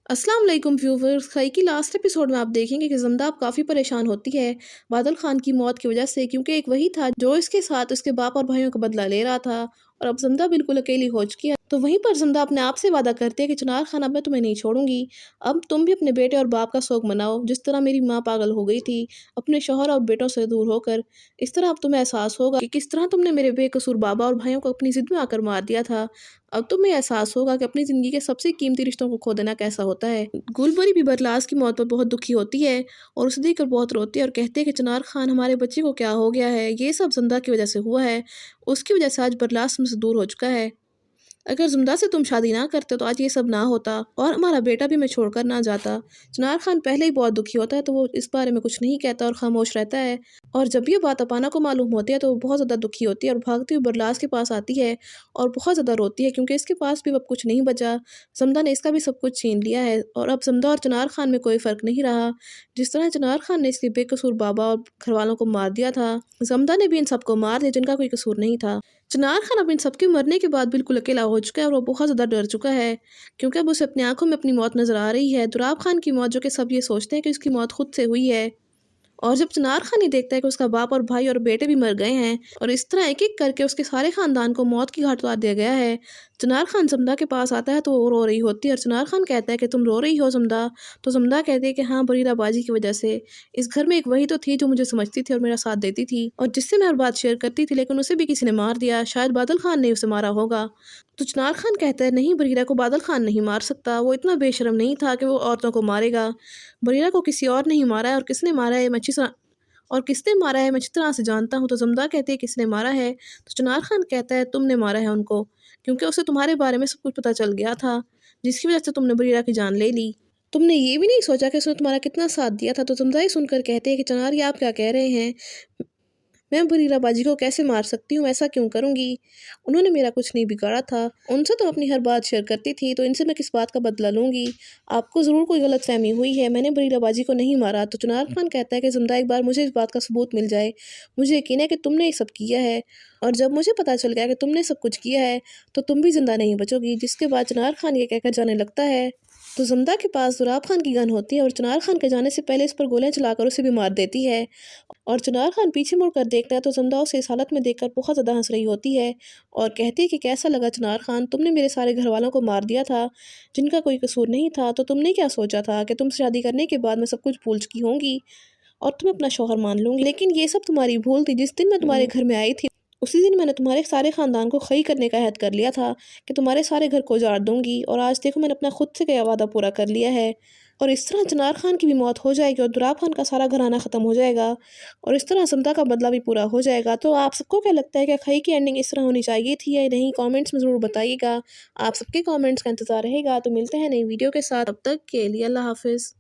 अस्सलाम वालेकुम व्यूवर्स। खई की लास्ट एपिसोड में आप देखेंगे कि ज़मदा अब काफ़ी परेशान होती है बादल खान की मौत की वजह से, क्योंकि एक वही था जो इसके साथ उसके बाप और भाइयों का बदला ले रहा था और अब ज़मदा बिल्कुल अकेली हो चुकी है। तो वहीं पर ज़मदा अपने आप से वादा करती है कि चिनार खान, अब मैं तुम्हें नहीं छोड़ूंगी। अब तुम भी अपने बेटे और बाप का शोक मनाओ, जिस तरह मेरी माँ पागल हो गई थी अपने शौहर और बेटों से दूर होकर। इस तरह अब तुम्हें एहसास होगा कि किस तरह तुमने मेरे बेकसूर बाबा और भाइयों को अपनी जिद में आकर मार दिया था। अब तुम्हें एहसास होगा कि अपनी ज़िंदगी के सबसे कीमती रिश्तों को खो देना कैसा होता है। गुलबरी भी बरलास की मौत पर बहुत दुखी होती है और उसे देखकर बहुत रोती है और कहती है कि चिनार खान, हमारे बच्चे को क्या हो गया है, ये सब ज़मदा की वजह से हुआ है। उसकी वजह से आज बरलास मुझसे दूर हो चुका है। अगर ज़ुमदा से तुम शादी ना करते तो आज ये सब ना होता और हमारा बेटा भी मैं छोड़कर ना जाता। चिनार खान पहले ही बहुत दुखी होता है तो वो इस बारे में कुछ नहीं कहता और खामोश रहता है। और जब ये बात अपाना को मालूम होती है तो वो बहुत ज़्यादा दुखी होती है और भागती हुई बरलास के पास आती है और बहुत ज़्यादा रोती है, क्योंकि इसके पास भी अब कुछ नहीं बचा। ज़मदा ने इसका भी सब कुछ छीन लिया है और अब ज़मदा और चिनार खान में कोई फ़र्क नहीं रहा। जिस तरह चिनार खान ने इसके बेकसूर बाबा और घर वालों को मार दिया था, ज़मदा ने भी इन सबको मार दिया जिनका कोई कसूर नहीं था। चिनार खान अब इन सबके मरने के बाद बिल्कुल अकेला हो चुका है और वो बहुत ज़्यादा डर चुका है, क्योंकि अब उसे अपनी आंखों में अपनी मौत नज़र आ रही है। दुराब खान की मौत, जो कि सब ये सोचते हैं कि उसकी मौत खुद से हुई है। और जब चिनार खान ये देखता है कि उसका बाप और भाई और बेटे भी मर गए हैं और इस तरह एक एक करके उसके सारे खानदान को मौत की घाट उतार दिया गया है, चिनार खान ज़मदा के पास आता है तो वो रो रही होती है और चिनार खान कहता है कि तुम रो रही हो ज़मदा? तो ज़मदा कहती है कि हाँ, बरीरा बाजी की वजह से। इस घर में एक वही तो थी जो मुझे समझती थी और मेरा साथ देती थी और जिससे मैं हर बात शेयर करती थी, लेकिन उसे भी किसी ने मार दिया। शायद बादल खान ने उसे मारा होगा। तो चिनार खान कहता है, नहीं, बरीरा को बादल खान नहीं मार सकता। वो इतना बेशर्म नहीं था कि वो औरतों को मारेगा। बरीरा को किसी और नहीं मारा है और किसने मारा है मैं अच्छी तरह से जानता हूँ। तो ज़मदा कहती है, किसने मारा है? तो चिनार खान कहता है, तुमने मारा है उनको, क्योंकि उसे तुम्हारे बारे में सब कुछ पता चल गया था, जिसकी वजह से तुमने बरीरा की जान ले ली। तुमने ये भी नहीं सोचा कि उसने तुम्हारा कितना साथ दिया था। तो ज़मदा ये सुनकर कहते हैं कि चिनार, ये आप क्या कह रहे हैं? मैं बरीरा बाजी को कैसे मार सकती हूँ? ऐसा क्यों करूँगी? उन्होंने मेरा कुछ नहीं बिगाड़ा था। उनसे तो अपनी हर बात शेयर करती थी, तो इनसे मैं किस बात का बदला लूँगी? आपको ज़रूर कोई गलतफ़हमी हुई है, मैंने बरीरा बाजी को नहीं मारा। तो चिनार खान कहता है कि ज़मदा, एक बार मुझे इस बात का सबूत मिल जाए। मुझे यकीन है कि तुमने ये सब किया है और जब मुझे पता चल गया कि तुमने सब कुछ किया है तो तुम भी ज़िंदा नहीं बचोगी। जिसके बाद चिनार खान ये कहकर जाने लगता है। तो ज़मदा के पास दुराब खान की गन होती है और चिनार खान के जाने से पहले इस पर गोलियां चलाकर उसे भी मार देती है। और चिनार खान पीछे मुड़कर देखता है तो ज़मदा उसे इस हालत में देखकर बहुत ज़्यादा हंस रही होती है और कहती है कि कैसा लगा चिनार खान, तुमने मेरे सारे घर वालों को मार दिया था जिनका कोई कसूर नहीं था। तो तुमने क्या सोचा था कि तुमसे शादी करने के बाद मैं सब कुछ भूल चुकी होंगी और तुम्हें अपना शौहर मान लूँगी? लेकिन ये सब तुम्हारी भूल थी। जिस दिन मैं तुम्हारे घर में आई थी उसी दिन मैंने तुम्हारे सारे ख़ानदान को खई करने का अहद कर लिया था कि तुम्हारे सारे घर को उजाड़ दूंगी, और आज देखो मैंने अपना खुद से किया वादा पूरा कर लिया है। और इस तरह चिनार खान की भी मौत हो जाएगी और दुराब खान का सारा घराना ख़त्म हो जाएगा और इस तरह ज़मदा का बदला भी पूरा हो जाएगा। तो आप सबको क्या लगता है कि खई की एंडिंग इस तरह होनी चाहिए थी या नहीं? कमेंट्स में ज़रूर बताइएगा। आप सबके कमेंट्स का इंतज़ार रहेगा। तो मिलते हैं नई वीडियो के साथ, तब तक के लिए अल्लाह हाफ़िज़।